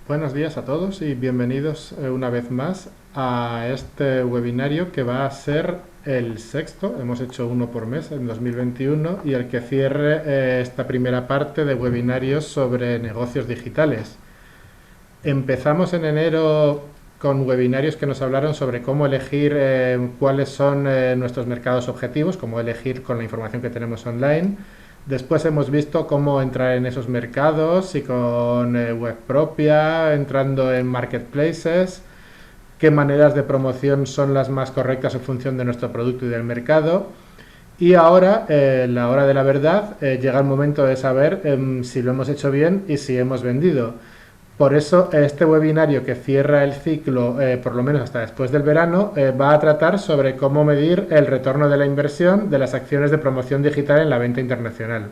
Buenos días a todos y bienvenidos una vez más a este webinario que va a ser el sexto. Hemos hecho uno por mes en 2021 y el que cierre esta primera parte de webinarios sobre negocios digitales. Empezamos en enero con webinarios que nos hablaron sobre cómo elegir cuáles son nuestros mercados objetivos, cómo elegir con la información que tenemos online. Después hemos visto cómo entrar en esos mercados y con web propia, entrando en marketplaces, qué maneras de promoción son las más correctas en función de nuestro producto y del mercado. Y ahora, la hora de la verdad, llega el momento de saber si lo hemos hecho bien y si hemos vendido. Por eso, este webinario que cierra el ciclo, por lo menos hasta después del verano, va a tratar sobre cómo medir el retorno de la inversión de las acciones de promoción digital en la venta internacional.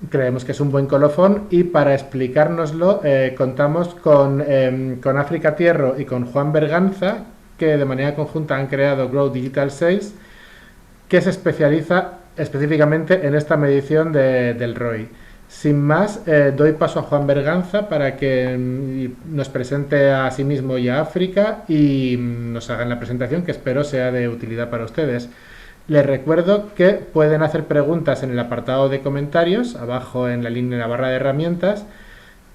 Creemos que es un buen colofón y para explicárnoslo contamos con África Tierro y con Juan Berganza, que de manera conjunta han creado Grow Digital Sales, que se especializa específicamente en esta medición del ROI. Sin más, doy paso a Juan Berganza para que nos presente a sí mismo y a África y nos hagan la presentación que espero sea de utilidad para ustedes. Les recuerdo que pueden hacer preguntas en el apartado de comentarios, abajo en la línea, en la barra de herramientas,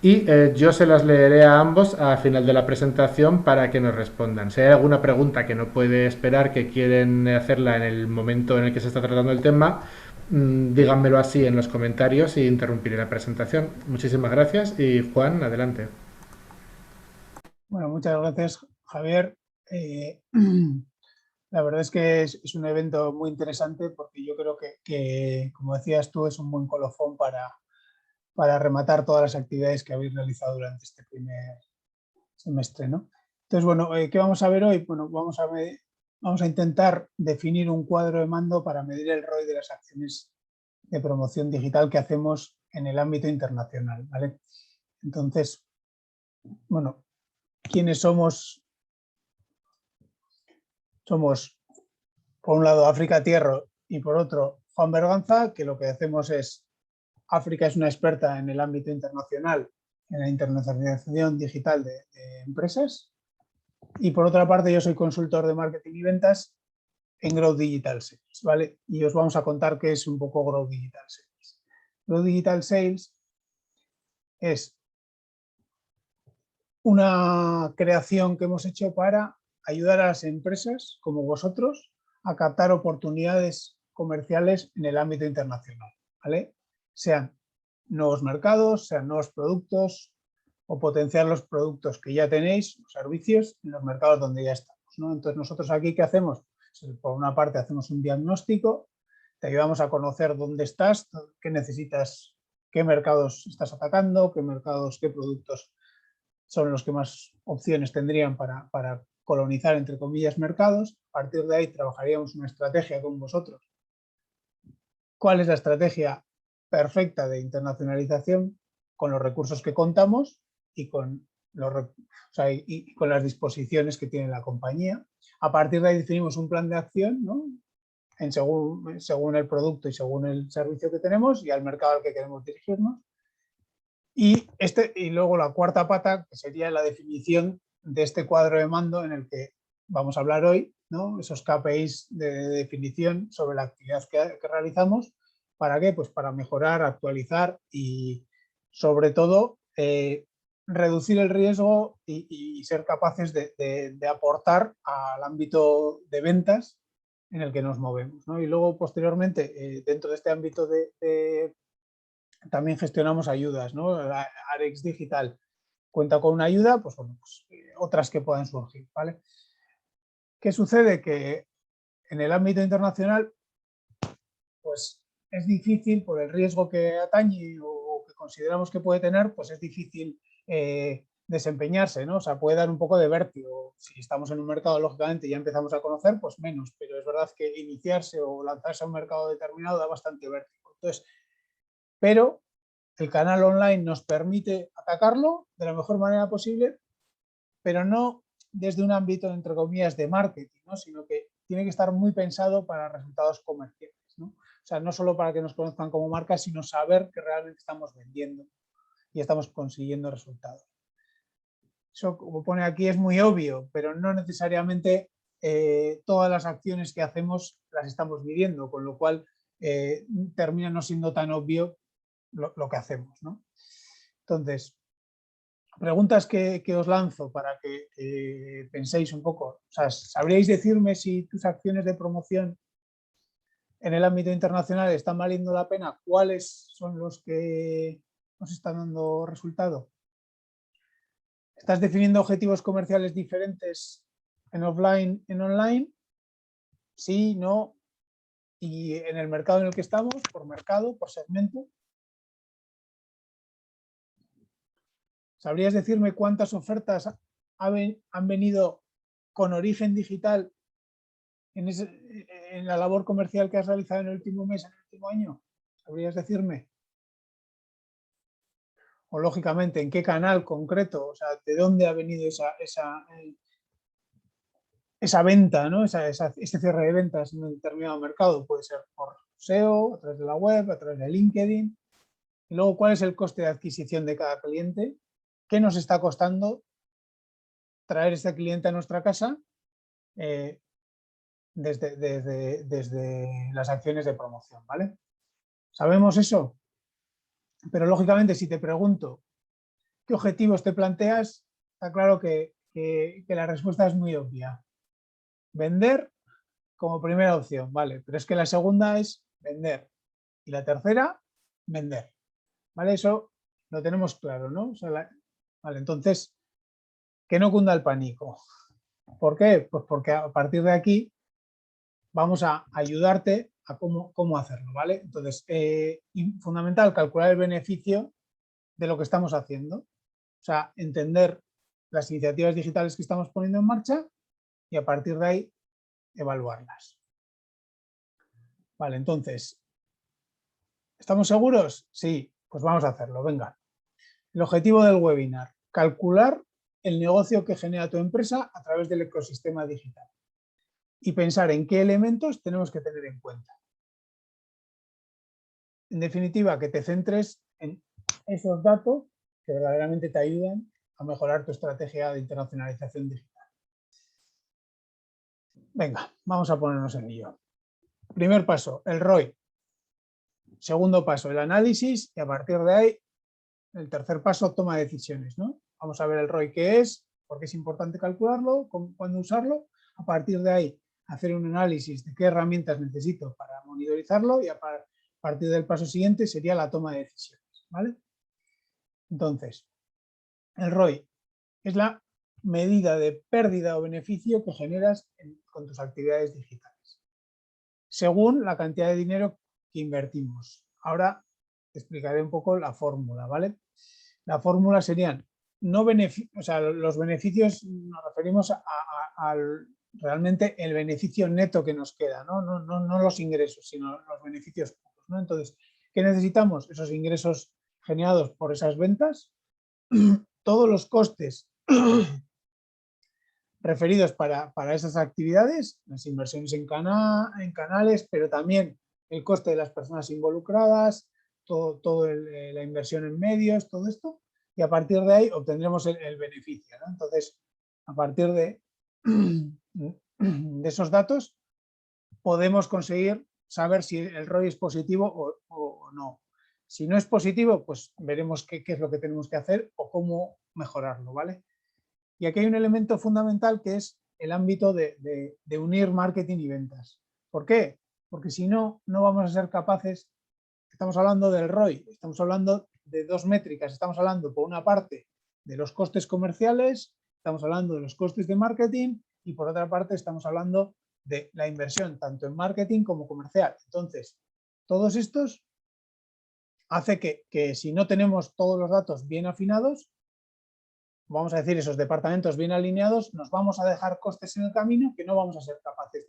y yo se las leeré a ambos al final de la presentación para que nos respondan. Si hay alguna pregunta que no puede esperar, que quieren hacerla en el momento en el que se está tratando el tema, díganmelo así en los comentarios y interrumpiré la presentación. Muchísimas gracias y Juan, adelante. Bueno, muchas gracias, Javier. Eh, la verdad es que es un evento muy interesante porque yo creo que, como decías tú, es un buen colofón para rematar todas las actividades que habéis realizado durante este primer semestre, ¿no? Entonces, bueno, ¿qué vamos a ver hoy? Bueno, vamos a intentar definir un cuadro de mando para medir el ROI de las acciones de promoción digital que hacemos en el ámbito internacional, ¿vale? Entonces, bueno, ¿quiénes somos? Somos, por un lado, África Tierro y por otro, Juan Berganza, que lo que hacemos es, África es una experta en el ámbito internacional, en la internacionalización digital de empresas, y por otra parte yo soy consultor de marketing y ventas en Grow Digital Sales, ¿vale? Y os vamos a contar qué es un poco Grow Digital Sales. Grow Digital Sales es una creación que hemos hecho para ayudar a las empresas como vosotros a captar oportunidades comerciales en el ámbito internacional, ¿vale? Sean nuevos mercados, sean nuevos productos o potenciar los productos que ya tenéis, los servicios, en los mercados donde ya estamos, ¿no? Entonces nosotros aquí, ¿qué hacemos? Por una parte hacemos un diagnóstico, te ayudamos a conocer dónde estás, qué necesitas, qué mercados estás atacando, qué mercados, qué productos son los que más opciones tendrían para colonizar, entre comillas, mercados. A partir de ahí trabajaríamos una estrategia con vosotros. ¿Cuál es la estrategia perfecta de internacionalización con los recursos que contamos y con con las disposiciones que tiene la compañía? A partir de ahí definimos un plan de acción, ¿no? Según el producto y según el servicio que tenemos y al mercado al que queremos dirigirnos. Y luego la cuarta pata, que sería la definición de este cuadro de mando en el que vamos a hablar hoy, ¿no? Esos KPIs de definición sobre la actividad que realizamos. ¿Para qué? Pues para mejorar, actualizar y sobre todo reducir el riesgo y ser capaces de aportar al ámbito de ventas en el que nos movemos, ¿no? Y luego posteriormente dentro de este ámbito también gestionamos ayudas, ¿no? Arex Digital cuenta con una ayuda, pues bueno, otras que puedan surgir, ¿vale? ¿Qué sucede? Que en el ámbito internacional, pues es difícil, por el riesgo que atañe o que consideramos que puede tener, pues es difícil desempeñarse, ¿no? O sea, puede dar un poco de vértigo. Si estamos en un mercado, lógicamente, y ya empezamos a conocer, pues menos, pero es verdad que iniciarse o lanzarse a un mercado determinado da bastante vértigo. Entonces, pero el canal online nos permite atacarlo de la mejor manera posible, pero no desde un ámbito, entre comillas, de marketing, ¿no? Sino que tiene que estar muy pensado para resultados comerciales, ¿no? O sea, no solo para que nos conozcan como marca, sino saber que realmente estamos vendiendo y estamos consiguiendo resultados. Eso, como pone aquí, es muy obvio, pero no necesariamente todas las acciones que hacemos las estamos midiendo, con lo cual termina no siendo tan obvio lo que hacemos, ¿no? Entonces, preguntas que os lanzo para que penséis un poco. O sea, ¿sabríais decirme si tus acciones de promoción en el ámbito internacional están valiendo la pena? ¿Cuáles son los que nos están dando resultado? ¿Estás definiendo objetivos comerciales diferentes en offline, en online? Sí, no. ¿Y en el mercado en el que estamos? ¿Por mercado, por segmento? ¿Sabrías decirme cuántas ofertas han venido con origen digital en la labor comercial que has realizado en el último mes, en el último año? ¿Sabrías decirme? O lógicamente, ¿en qué canal concreto? O sea, ¿de dónde ha venido esa venta, ¿no? Este cierre de ventas en un determinado mercado? Puede ser por SEO, a través de la web, a través de LinkedIn. Y luego, ¿cuál es el coste de adquisición de cada cliente? ¿Qué nos está costando traer este cliente a nuestra casa desde las acciones de promoción, ¿vale? ¿Sabemos eso? Pero lógicamente, si te pregunto qué objetivos te planteas, está claro que la respuesta es muy obvia. Vender como primera opción, ¿vale? Pero es que la segunda es vender y la tercera, vender, ¿vale? Eso lo tenemos claro, ¿no? O sea, vale, entonces, que no cunda el pánico. ¿Por qué? Pues porque a partir de aquí vamos a ayudarte a cómo hacerlo, ¿vale? Entonces, fundamental, calcular el beneficio de lo que estamos haciendo. O sea, entender las iniciativas digitales que estamos poniendo en marcha y a partir de ahí evaluarlas. Vale, entonces, ¿estamos seguros? Sí, pues vamos a hacerlo, venga. El objetivo del webinar, calcular el negocio que genera tu empresa a través del ecosistema digital y pensar en qué elementos tenemos que tener en cuenta. En definitiva, que te centres en esos datos que verdaderamente te ayudan a mejorar tu estrategia de internacionalización digital. Venga, vamos a ponernos en ello. Primer paso, el ROI. Segundo paso, el análisis y a partir de ahí, el tercer paso, toma de decisiones, ¿no? Vamos a ver el ROI qué es, por qué es importante calcularlo, cuándo usarlo. A partir de ahí, hacer un análisis de qué herramientas necesito para monitorizarlo y a partir del paso siguiente sería la toma de decisiones, ¿vale? Entonces, el ROI es la medida de pérdida o beneficio que generas con tus actividades digitales, según la cantidad de dinero que invertimos. Ahora te explicaré un poco la fórmula, ¿vale? La fórmula serían, o sea, los beneficios nos referimos al realmente el beneficio neto que nos queda, no los ingresos, sino los beneficios puros, ¿no? Entonces, ¿qué necesitamos? Esos ingresos generados por esas ventas, todos los costes referidos para esas actividades, las inversiones en canales, pero también el coste de las personas involucradas, todo la inversión en medios, todo esto, y a partir de ahí obtendremos el beneficio, ¿no? Entonces, a partir de esos datos, podemos conseguir saber si el ROI es positivo o no. Si no es positivo, pues veremos qué es lo que tenemos que hacer o cómo mejorarlo, ¿vale? Y aquí hay un elemento fundamental que es el ámbito de unir marketing y ventas. ¿Por qué? Porque si no, no vamos a ser capaces, estamos hablando del ROI, estamos hablando de dos métricas, estamos hablando por una parte de los costes comerciales, estamos hablando de los costes de marketing y por otra parte estamos hablando de la inversión tanto en marketing como comercial. Entonces, todos estos hace que si no tenemos todos los datos bien afinados, vamos a decir, esos departamentos bien alineados, nos vamos a dejar costes en el camino que no vamos a ser capaces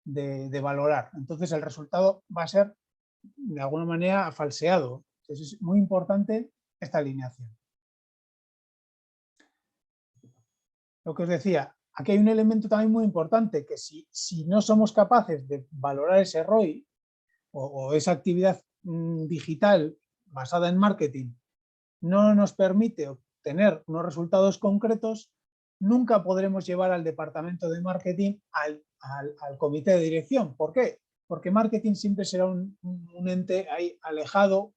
de valorar. Entonces, el resultado va a ser, de alguna manera, falseado. Entonces, es muy importante esta alineación. Lo que os decía, aquí hay un elemento también muy importante, que si no somos capaces de valorar ese ROI o esa actividad digital basada en marketing, no nos permite obtener unos resultados concretos, nunca podremos llevar al departamento de marketing al comité de dirección. ¿Por qué? Porque marketing siempre será un ente ahí alejado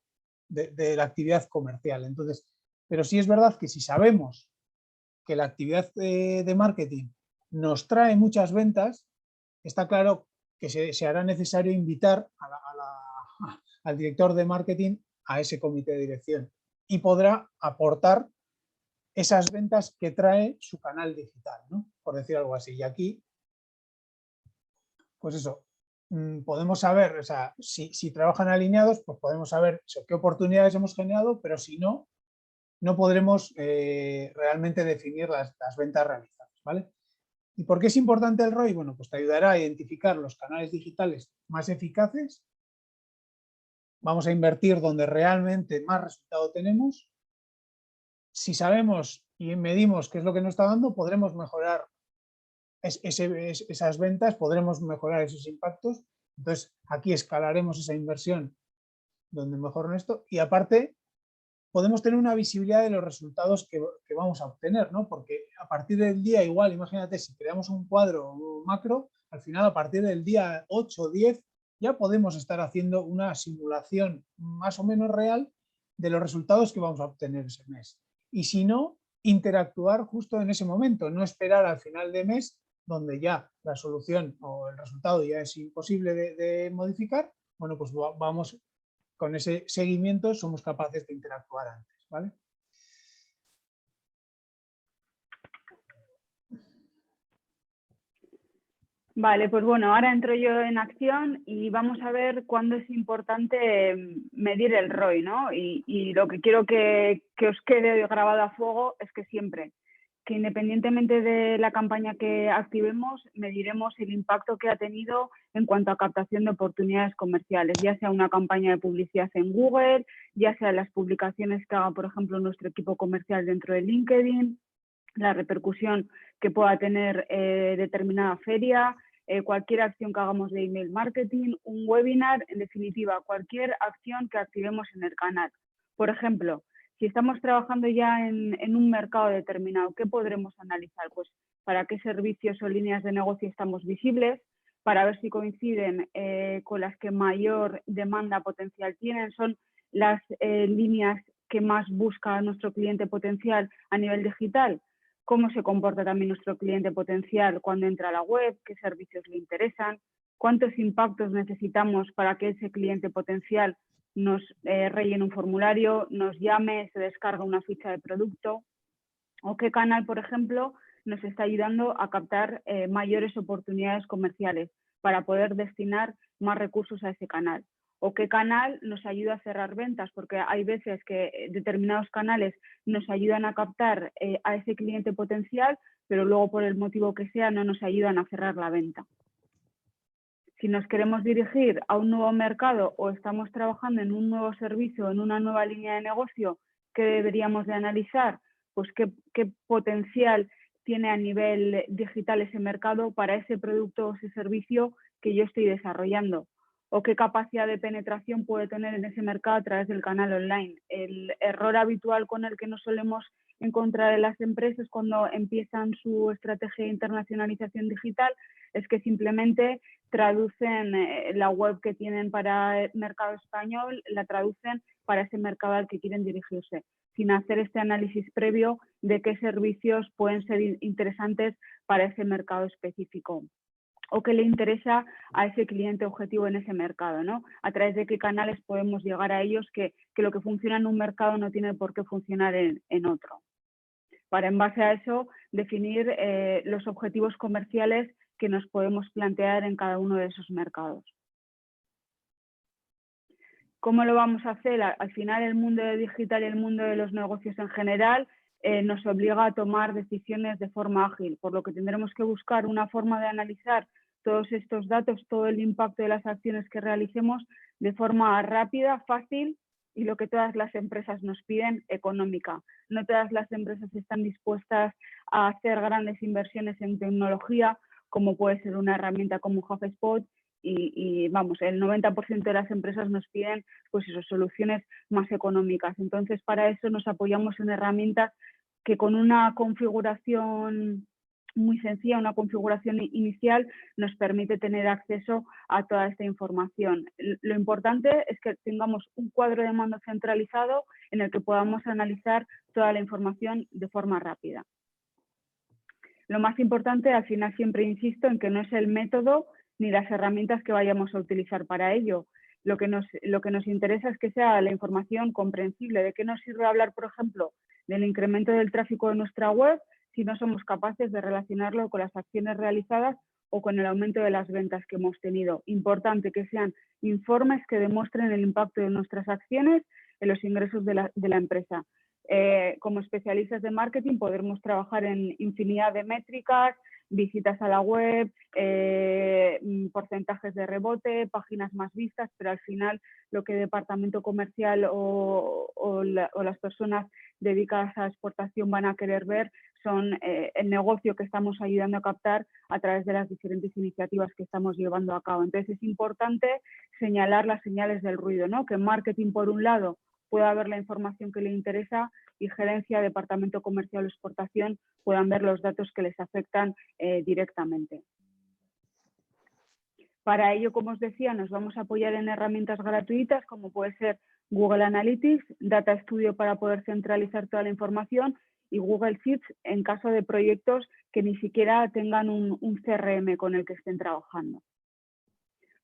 de la actividad comercial. Entonces, pero sí es verdad que si sabemos que la actividad de marketing nos trae muchas ventas, está claro que se hará necesario invitar al director de marketing a ese comité de dirección y podrá aportar esas ventas que trae su canal digital, ¿no? Por decir algo así. Y aquí, pues eso, podemos saber, o sea, si trabajan alineados, pues podemos saber qué oportunidades hemos generado, pero si no, no podremos realmente definir las ventas realizadas, ¿vale? ¿Y por qué es importante el ROI? Bueno, pues te ayudará a identificar los canales digitales más eficaces. Vamos a invertir donde realmente más resultado tenemos. Si sabemos y medimos qué es lo que nos está dando, podremos mejorar esas ventas, podremos mejorar esos impactos. Entonces, aquí escalaremos esa inversión donde mejoran esto. Y aparte, podemos tener una visibilidad de los resultados que vamos a obtener, ¿no? Porque a partir del día, igual, imagínate, si creamos un cuadro macro, al final, a partir del día 8 o 10, ya podemos estar haciendo una simulación más o menos real de los resultados que vamos a obtener ese mes. Y si no, interactuar justo en ese momento, no esperar al final de mes, donde ya la solución o el resultado ya es imposible de modificar. Bueno, pues vamos con ese seguimiento, somos capaces de interactuar antes, ¿vale? Vale, pues bueno, ahora entro yo en acción y vamos a ver cuándo es importante medir el ROI, ¿no? Y lo que quiero que os quede grabado a fuego es que siempre, que independientemente de la campaña que activemos, mediremos el impacto que ha tenido en cuanto a captación de oportunidades comerciales, ya sea una campaña de publicidad en Google, ya sea las publicaciones que haga, por ejemplo, nuestro equipo comercial dentro de LinkedIn, la repercusión que pueda tener determinada feria, cualquier acción que hagamos de email marketing, un webinar, en definitiva, cualquier acción que activemos en el canal. Por ejemplo, si estamos trabajando ya en un mercado determinado, ¿qué podremos analizar? Pues para qué servicios o líneas de negocio estamos visibles, para ver si coinciden con las que mayor demanda potencial tienen, son las líneas que más busca nuestro cliente potencial a nivel digital. Cómo se comporta también nuestro cliente potencial cuando entra a la web, qué servicios le interesan, cuántos impactos necesitamos para que ese cliente potencial nos rellene un formulario, nos llame, se descarga una ficha de producto, o qué canal, por ejemplo, nos está ayudando a captar mayores oportunidades comerciales para poder destinar más recursos a ese canal. O qué canal nos ayuda a cerrar ventas, porque hay veces que determinados canales nos ayudan a captar a ese cliente potencial, pero luego por el motivo que sea no nos ayudan a cerrar la venta. Si nos queremos dirigir a un nuevo mercado o estamos trabajando en un nuevo servicio o en una nueva línea de negocio, ¿qué deberíamos de analizar? Pues qué potencial tiene a nivel digital ese mercado para ese producto o ese servicio que yo estoy desarrollando, o qué capacidad de penetración puede tener en ese mercado a través del canal online. El error habitual con el que nos solemos encontrar en las empresas cuando empiezan su estrategia de internacionalización digital es que simplemente traducen la web que tienen para el mercado español, la traducen para ese mercado al que quieren dirigirse, sin hacer este análisis previo de qué servicios pueden ser interesantes para ese mercado específico o qué le interesa a ese cliente objetivo en ese mercado, ¿no? A través de qué canales podemos llegar a ellos, que lo que funciona en un mercado no tiene por qué funcionar en otro. Para, en base a eso, definir los objetivos comerciales que nos podemos plantear en cada uno de esos mercados. ¿Cómo lo vamos a hacer? Al final, el mundo digital y el mundo de los negocios en general nos obliga a tomar decisiones de forma ágil, por lo que tendremos que buscar una forma de analizar todos estos datos, todo el impacto de las acciones que realicemos de forma rápida, fácil y lo que todas las empresas nos piden, económica. No todas las empresas están dispuestas a hacer grandes inversiones en tecnología, como puede ser una herramienta como HubSpot, y vamos, el 90% de las empresas nos piden pues eso, soluciones más económicas. Entonces, para eso nos apoyamos en herramientas que con una configuración muy sencilla, una configuración inicial, nos permite tener acceso a toda esta información. Lo importante es que tengamos un cuadro de mando centralizado en el que podamos analizar toda la información de forma rápida. Lo más importante, al final siempre insisto en que no es el método ni las herramientas que vayamos a utilizar para ello. Lo que nos interesa es que sea la información comprensible. ¿De qué nos sirve hablar, por ejemplo, del incremento del tráfico de nuestra web si no somos capaces de relacionarlo con las acciones realizadas o con el aumento de las ventas que hemos tenido? Importante que sean informes que demuestren el impacto de nuestras acciones en los ingresos de la empresa. Como especialistas de marketing podremos trabajar en infinidad de métricas, visitas a la web, porcentajes de rebote, páginas más vistas, pero al final lo que departamento comercial o las personas dedicadas a exportación van a querer ver son el negocio que estamos ayudando a captar a través de las diferentes iniciativas que estamos llevando a cabo. Entonces es importante señalar las señales del ruido, ¿no? Que marketing, por un lado, pueda ver la información que le interesa y gerencia, departamento comercial o exportación puedan ver los datos que les afectan directamente. Para ello, como os decía, nos vamos a apoyar en herramientas gratuitas como puede ser Google Analytics, Data Studio para poder centralizar toda la información y Google Sheets en caso de proyectos que ni siquiera tengan un CRM con el que estén trabajando.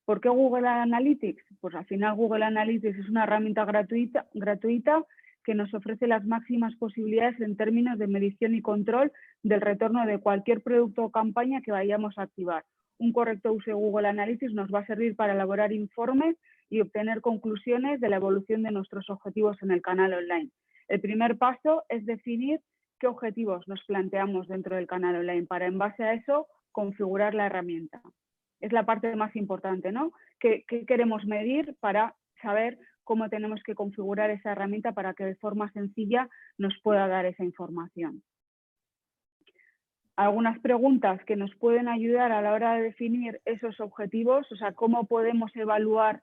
¿Por qué Google Analytics? Pues al final Google Analytics es una herramienta gratuita que nos ofrece las máximas posibilidades en términos de medición y control del retorno de cualquier producto o campaña que vayamos a activar. Un correcto uso de Google Analytics nos va a servir para elaborar informes y obtener conclusiones de la evolución de nuestros objetivos en el canal online. El primer paso es definir qué objetivos nos planteamos dentro del canal online para, en base a eso, configurar la herramienta. Es la parte más importante, ¿no? ¿Qué queremos medir para saber cómo tenemos que configurar esa herramienta para que de forma sencilla nos pueda dar esa información? Algunas preguntas que nos pueden ayudar a la hora de definir esos objetivos, o sea, cómo podemos evaluar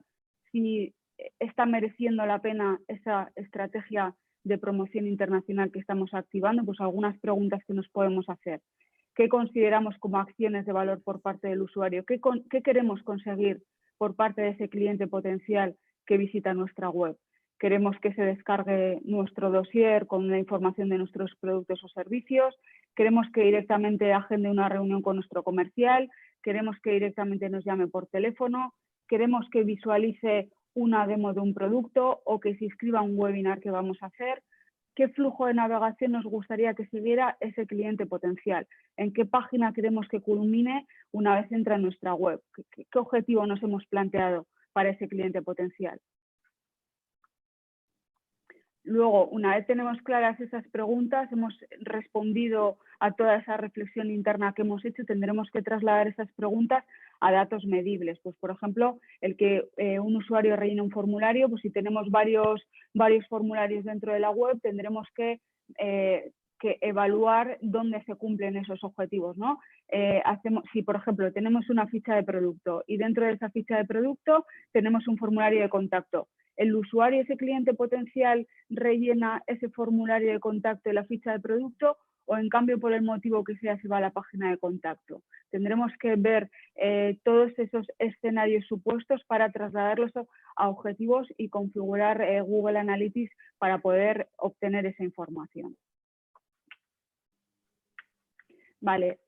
si está mereciendo la pena esa estrategia de promoción internacional que estamos activando, pues algunas preguntas que nos podemos hacer. ¿Qué consideramos como acciones de valor por parte del usuario? ¿Qué queremos conseguir por parte de ese cliente potencial que visita nuestra web? ¿Queremos que se descargue nuestro dossier con la información de nuestros productos o servicios? ¿Queremos que directamente agende una reunión con nuestro comercial? ¿Queremos que directamente nos llame por teléfono? ¿Queremos que visualice una demo de un producto o que se inscriba a un webinar que vamos a hacer? ¿Qué flujo de navegación nos gustaría que siguiera ese cliente potencial? ¿En qué página queremos que culmine una vez entra en nuestra web? ¿Qué objetivo nos hemos planteado para ese cliente potencial? Luego, una vez tenemos claras esas preguntas, hemos respondido a toda esa reflexión interna que hemos hecho, tendremos que trasladar esas preguntas a datos medibles. Pues, por ejemplo, el que un usuario rellene un formulario, pues si tenemos varios formularios dentro de la web, tendremos que evaluar dónde se cumplen esos objetivos, ¿no? Si, por ejemplo, tenemos una ficha de producto y dentro de esa ficha de producto tenemos un formulario de contacto. El usuario, ese cliente potencial, rellena ese formulario de contacto en la ficha de producto o, en cambio, por el motivo que sea, se va a la página de contacto. Tendremos que ver todos esos escenarios supuestos para trasladarlos a objetivos y configurar Google Analytics para poder obtener esa información. Vale,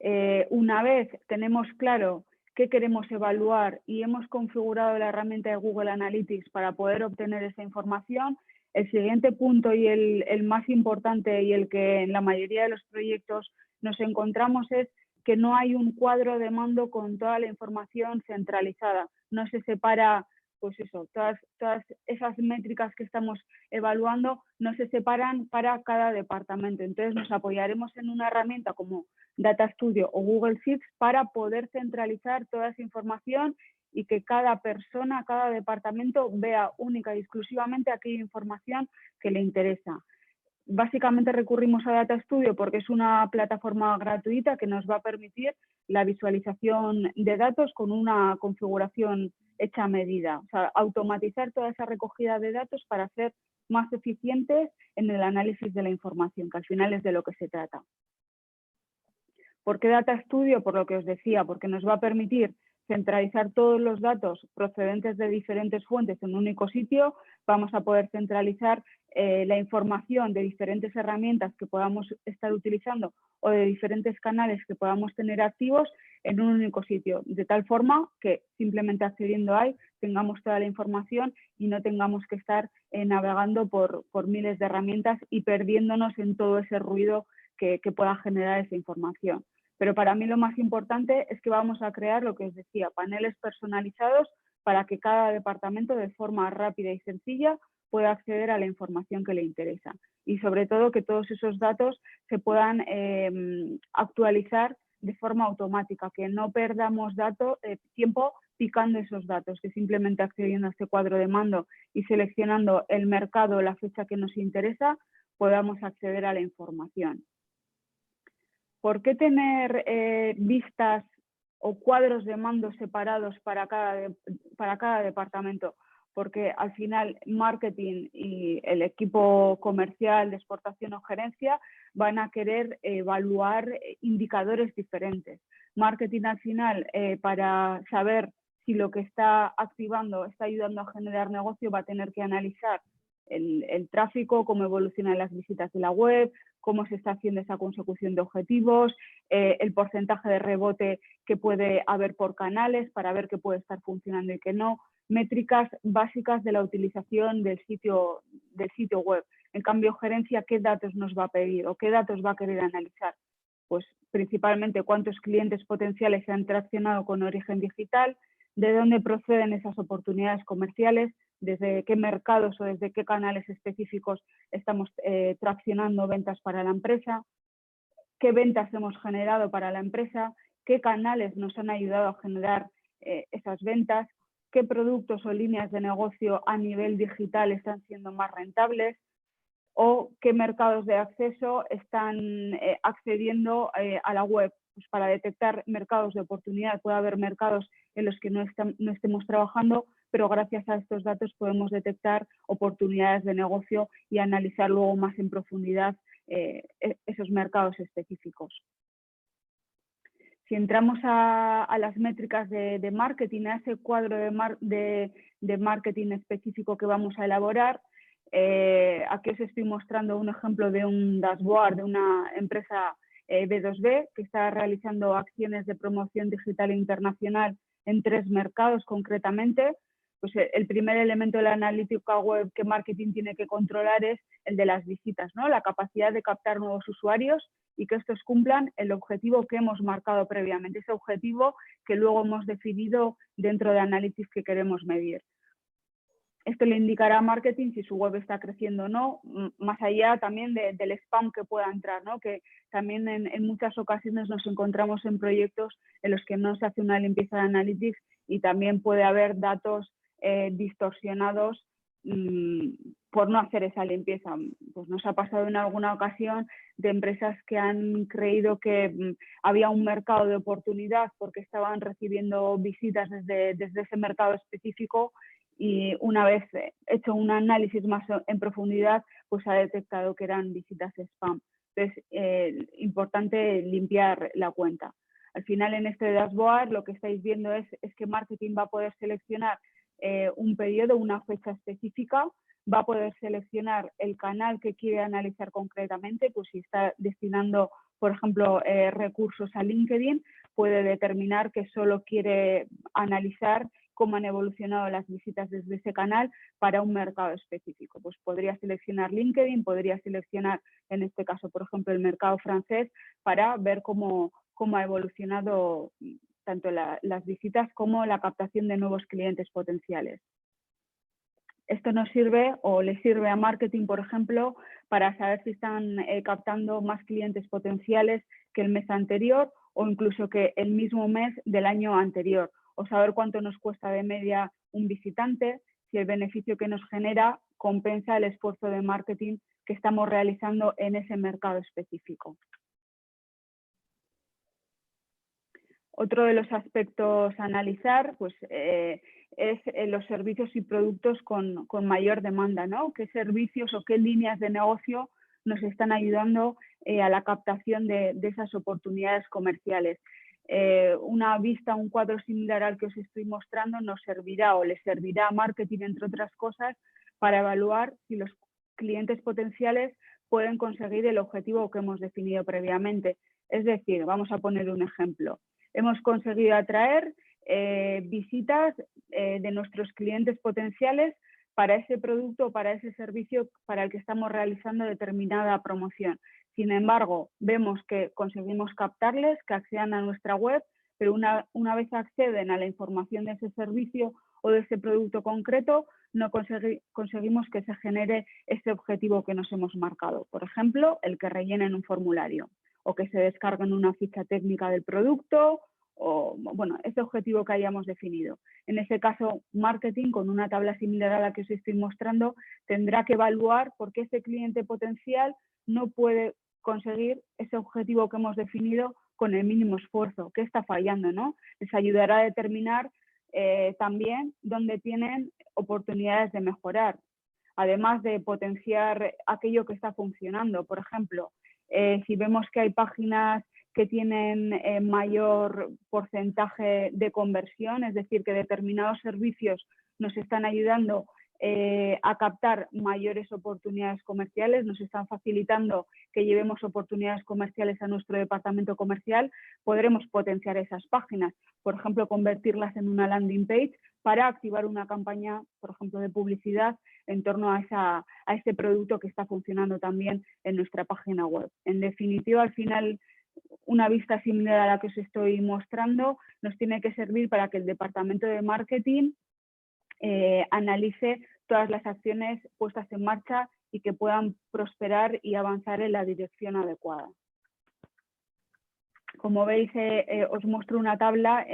una vez tenemos claro qué queremos evaluar y hemos configurado la herramienta de Google Analytics para poder obtener esa información, el siguiente punto y el más importante y el que en la mayoría de los proyectos nos encontramos es que no hay un cuadro de mando con toda la información centralizada. No se separa, pues eso, todas esas métricas que estamos evaluando no se separan para cada departamento. Entonces nos apoyaremos en una herramienta como Data Studio o Google Sheets para poder centralizar toda esa información y que cada persona, cada departamento vea única y exclusivamente aquella información que le interesa. Básicamente recurrimos a Data Studio porque es una plataforma gratuita que nos va a permitir la visualización de datos con una configuración hecha a medida. O sea, automatizar toda esa recogida de datos para hacer más eficientes en el análisis de la información, que al final es de lo que se trata. ¿Por qué Data Studio? Por lo que os decía, porque nos va a permitir centralizar todos los datos procedentes de diferentes fuentes en un único sitio. Vamos a poder centralizar la información de diferentes herramientas que podamos estar utilizando o de diferentes canales que podamos tener activos en un único sitio, de tal forma que simplemente accediendo ahí tengamos toda la información y no tengamos que estar navegando por miles de herramientas y perdiéndonos en todo ese ruido que pueda generar esa información. Pero para mí lo más importante es que vamos a crear, lo que os decía, paneles personalizados para que cada departamento de forma rápida y sencilla pueda acceder a la información que le interesa. Y sobre todo que todos esos datos se puedan actualizar de forma automática, que no perdamos tiempo picando esos datos, que simplemente accediendo a este cuadro de mando y seleccionando el mercado o la fecha que nos interesa, podamos acceder a la información. ¿Por qué tener vistas o cuadros de mando separados para cada departamento? Porque al final marketing y el equipo comercial de exportación o gerencia van a querer evaluar indicadores diferentes. Marketing al final, para saber si lo que está activando está ayudando a generar negocio, va a tener que analizar el tráfico, cómo evolucionan las visitas de la web, cómo se está haciendo esa consecución de objetivos, el porcentaje de rebote que puede haber por canales para ver qué puede estar funcionando y qué no, métricas básicas de la utilización del sitio web. En cambio, gerencia, ¿qué datos nos va a pedir o qué datos va a querer analizar? Pues principalmente cuántos clientes potenciales se han traccionado con origen digital, de dónde proceden esas oportunidades comerciales, desde qué mercados o desde qué canales específicos estamos traccionando ventas para la empresa, qué ventas hemos generado para la empresa, qué canales nos han ayudado a generar esas ventas, qué productos o líneas de negocio a nivel digital están siendo más rentables o qué mercados de acceso están accediendo a la web. Pues para detectar mercados de oportunidad, puede haber mercados en los que no estemos trabajando, pero gracias a estos datos podemos detectar oportunidades de negocio y analizar luego más en profundidad esos mercados específicos. Si entramos a las métricas de marketing, a ese cuadro de marketing específico que vamos a elaborar, aquí os estoy mostrando un ejemplo de un dashboard de una empresa B2B que está realizando acciones de promoción digital e internacional en 3 mercados concretamente. Pues el primer elemento de la analítica web que marketing tiene que controlar es el de las visitas, ¿no? La capacidad de captar nuevos usuarios y que estos cumplan el objetivo que hemos marcado previamente, ese objetivo que luego hemos definido dentro de Analytics que queremos medir. Esto le indicará a marketing si su web está creciendo o no, más allá también del spam que pueda entrar, ¿no? Que también en muchas ocasiones nos encontramos en proyectos en los que no se hace una limpieza de Analytics y también puede haber datos distorsionados por no hacer esa limpieza. Pues nos ha pasado en alguna ocasión de empresas que han creído que había un mercado de oportunidad porque estaban recibiendo visitas desde ese mercado específico y una vez hecho un análisis más en profundidad, pues ha detectado que eran visitas spam. Entonces, importante limpiar la cuenta. Al final, en este dashboard, lo que estáis viendo es que marketing va a poder seleccionar un periodo, una fecha específica, va a poder seleccionar el canal que quiere analizar concretamente, pues si está destinando, por ejemplo, recursos a LinkedIn, puede determinar que solo quiere analizar cómo han evolucionado las visitas desde ese canal para un mercado específico. Pues podría seleccionar LinkedIn, podría seleccionar, en este caso, por ejemplo, el mercado francés para ver cómo ha evolucionado tanto las visitas como la captación de nuevos clientes potenciales. Esto nos sirve o le sirve a marketing, por ejemplo, para saber si están captando más clientes potenciales que el mes anterior o incluso que el mismo mes del año anterior, o saber cuánto nos cuesta de media un visitante, si el beneficio que nos genera compensa el esfuerzo de marketing que estamos realizando en ese mercado específico. Otro de los aspectos a analizar pues, es los servicios y productos con mayor demanda, ¿no? ¿Qué servicios o qué líneas de negocio nos están ayudando a la captación de esas oportunidades comerciales? Una vista, un cuadro similar al que os estoy mostrando nos servirá o les servirá a marketing, entre otras cosas, para evaluar si los clientes potenciales pueden conseguir el objetivo que hemos definido previamente. Es decir, vamos a poner un ejemplo. Hemos conseguido atraer visitas de nuestros clientes potenciales para ese producto o para ese servicio para el que estamos realizando determinada promoción. Sin embargo, vemos que conseguimos captarles, que accedan a nuestra web, pero una vez acceden a la información de ese servicio o de ese producto concreto, no conseguimos que se genere ese objetivo que nos hemos marcado. Por ejemplo, el que rellenen un formulario o que se descarguen una ficha técnica del producto o, bueno, ese objetivo que hayamos definido. En ese caso, marketing, con una tabla similar a la que os estoy mostrando, tendrá que evaluar por qué ese cliente potencial no puede conseguir ese objetivo que hemos definido con el mínimo esfuerzo. ¿Qué está fallando, no? Les ayudará a determinar también dónde tienen oportunidades de mejorar, además de potenciar aquello que está funcionando. Por ejemplo, si vemos que hay páginas que tienen mayor porcentaje de conversión, es decir, que determinados servicios nos están ayudando a captar mayores oportunidades comerciales, nos están facilitando que llevemos oportunidades comerciales a nuestro departamento comercial, podremos potenciar esas páginas, por ejemplo, convertirlas en una landing page para activar una campaña, por ejemplo, de publicidad en torno a ese producto que está funcionando también en nuestra página web. En definitiva, al final, una vista similar a la que os estoy mostrando nos tiene que servir para que el departamento de marketing analice todas las acciones puestas en marcha y que puedan prosperar y avanzar en la dirección adecuada. Como veis, os muestro una tabla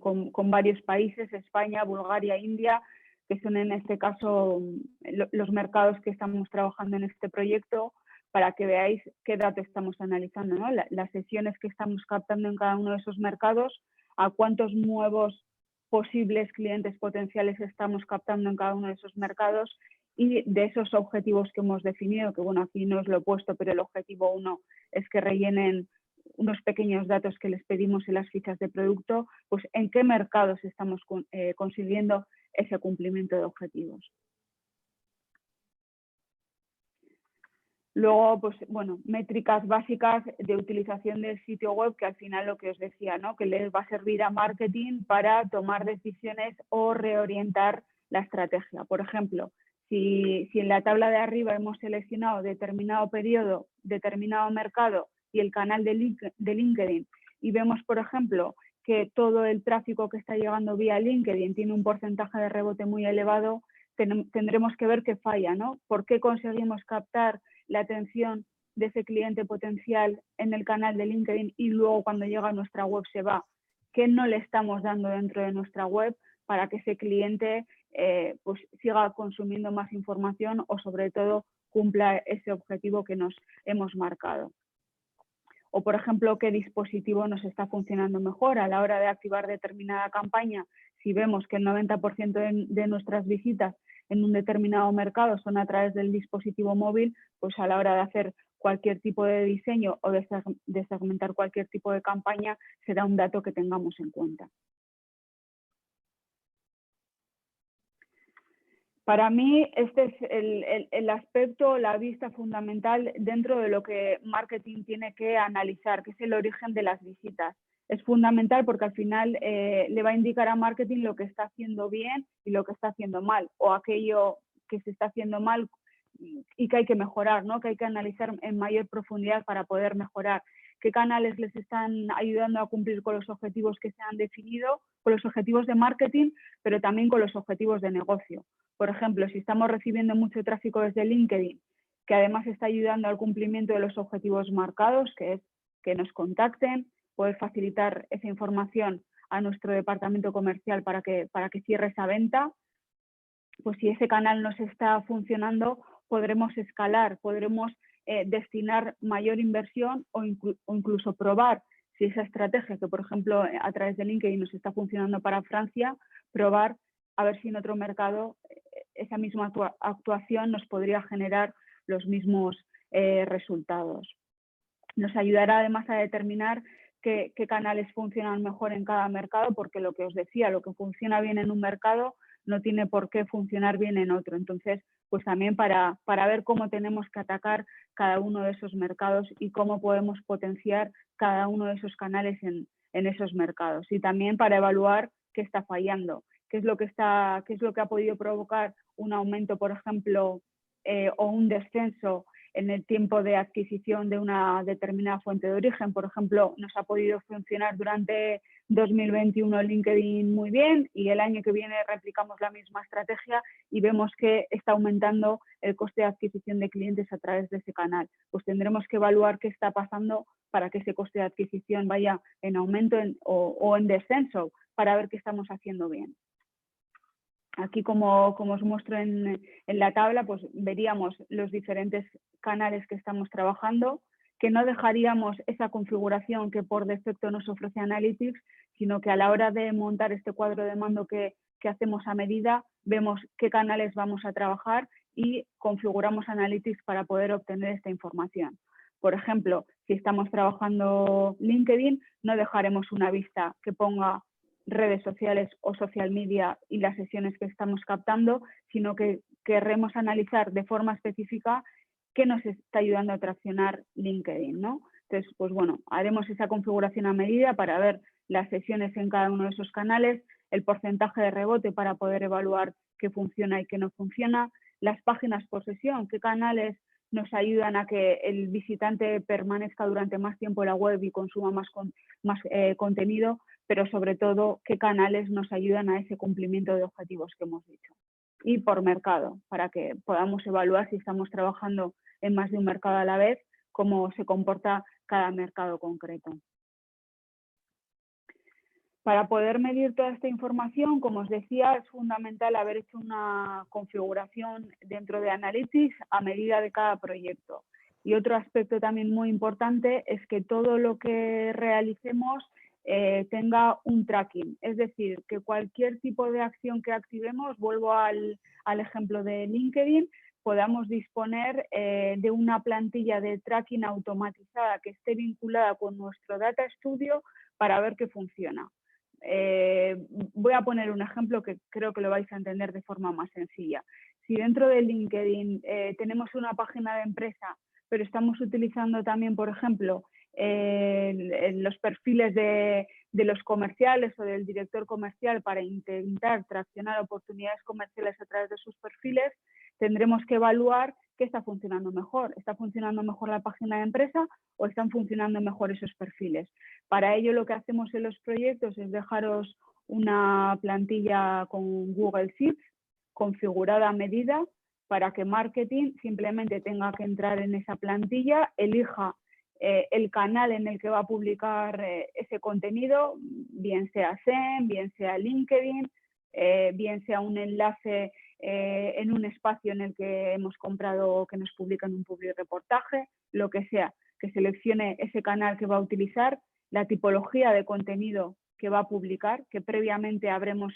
con varios países, España, Bulgaria, India, que son en este caso los mercados que estamos trabajando en este proyecto, para que veáis qué datos estamos analizando, ¿no? Las sesiones que estamos captando en cada uno de esos mercados, a cuántos nuevos posibles clientes potenciales estamos captando en cada uno de esos mercados y de esos objetivos que hemos definido, que bueno, aquí no os lo he puesto, pero el objetivo 1 es que rellenen unos pequeños datos que les pedimos en las fichas de producto, pues en qué mercados estamos consiguiendo ese cumplimiento de objetivos. Luego, pues bueno, métricas básicas de utilización del sitio web, que al final lo que os decía, ¿no? Que les va a servir a marketing para tomar decisiones o reorientar la estrategia. Por ejemplo, si en la tabla de arriba hemos seleccionado determinado periodo, determinado mercado y el canal de LinkedIn y vemos, por ejemplo, que todo el tráfico que está llegando vía LinkedIn tiene un porcentaje de rebote muy elevado, tendremos que ver qué falla, ¿no? ¿Por qué conseguimos captar la atención de ese cliente potencial en el canal de LinkedIn y luego cuando llega a nuestra web se va? ¿Qué no le estamos dando dentro de nuestra web para que ese cliente pues siga consumiendo más información o sobre todo cumpla ese objetivo que nos hemos marcado? O, por ejemplo, qué dispositivo nos está funcionando mejor a la hora de activar determinada campaña. Si vemos que el 90% de nuestras visitas en un determinado mercado son a través del dispositivo móvil, pues a la hora de hacer cualquier tipo de diseño o de segmentar cualquier tipo de campaña, será un dato que tengamos en cuenta. Para mí, este es el aspecto, la vista fundamental dentro de lo que marketing tiene que analizar, que es el origen de las visitas. Es fundamental porque al final le va a indicar a marketing lo que está haciendo bien y lo que está haciendo mal, o aquello que se está haciendo mal y que hay que mejorar, ¿no? Que hay que analizar en mayor profundidad para poder mejorar. Qué canales les están ayudando a cumplir con los objetivos que se han definido, con los objetivos de marketing, pero también con los objetivos de negocio. Por ejemplo, si estamos recibiendo mucho tráfico desde LinkedIn, que además está ayudando al cumplimiento de los objetivos marcados, que es que nos contacten, poder facilitar esa información a nuestro departamento comercial para que cierre esa venta, pues si ese canal nos está funcionando, podremos escalar, podremos destinar mayor inversión o incluso probar si esa estrategia que, por ejemplo, a través de LinkedIn nos está funcionando para Francia, probar a ver si en otro mercado esa misma actuación nos podría generar los mismos resultados. Nos ayudará además a determinar qué canales funcionan mejor en cada mercado, porque lo que os decía, lo que funciona bien en un mercado no tiene por qué funcionar bien en otro. Entonces, pues también para ver cómo tenemos que atacar cada uno de esos mercados y cómo podemos potenciar cada uno de esos canales en esos mercados. Y también para evaluar qué está fallando, qué es lo que ha podido provocar un aumento, por ejemplo, o un descenso en el tiempo de adquisición de una determinada fuente de origen. Por ejemplo, nos ha podido funcionar durante 2021 LinkedIn muy bien y el año que viene replicamos la misma estrategia y vemos que está aumentando el coste de adquisición de clientes a través de ese canal. Pues tendremos que evaluar qué está pasando para que ese coste de adquisición vaya en aumento o en descenso, para ver qué estamos haciendo bien. Aquí, como os muestro en la tabla, pues veríamos los diferentes canales que estamos trabajando, que no dejaríamos esa configuración que por defecto nos ofrece Analytics, sino que a la hora de montar este cuadro de mando que hacemos a medida, vemos qué canales vamos a trabajar y configuramos Analytics para poder obtener esta información. Por ejemplo, si estamos trabajando LinkedIn, no dejaremos una vista que ponga redes sociales o social media y las sesiones que estamos captando, sino que querremos analizar de forma específica qué nos está ayudando a traccionar LinkedIn, ¿no? Entonces, pues bueno, haremos esa configuración a medida para ver las sesiones en cada uno de esos canales, el porcentaje de rebote para poder evaluar qué funciona y qué no funciona, las páginas por sesión, qué canales nos ayudan a que el visitante permanezca durante más tiempo en la web y consuma más contenido, pero sobre todo qué canales nos ayudan a ese cumplimiento de objetivos que hemos dicho. Y por mercado, para que podamos evaluar si estamos trabajando en más de un mercado a la vez, cómo se comporta cada mercado concreto. Para poder medir toda esta información, como os decía, es fundamental haber hecho una configuración dentro de Analytics a medida de cada proyecto. Y otro aspecto también muy importante es que todo lo que realicemos tenga un tracking, es decir, que cualquier tipo de acción que activemos, vuelvo al ejemplo de LinkedIn, podamos disponer de una plantilla de tracking automatizada que esté vinculada con nuestro Data Studio para ver qué funciona. Voy a poner un ejemplo que creo que lo vais a entender de forma más sencilla. Si dentro de LinkedIn tenemos una página de empresa, pero estamos utilizando también, por ejemplo, los perfiles de los comerciales o del director comercial para intentar traccionar oportunidades comerciales a través de sus perfiles, tendremos que evaluar qué está funcionando mejor. ¿Está funcionando mejor la página de empresa o están funcionando mejor esos perfiles? Para ello, lo que hacemos en los proyectos es dejaros una plantilla con Google Sheets configurada a medida para que marketing simplemente tenga que entrar en esa plantilla, elija el canal en el que va a publicar ese contenido, bien sea SEM, bien sea LinkedIn, bien sea un enlace en un espacio en el que hemos comprado que nos publican un public reportaje, lo que sea, que seleccione ese canal que va a utilizar, la tipología de contenido que va a publicar, que previamente habremos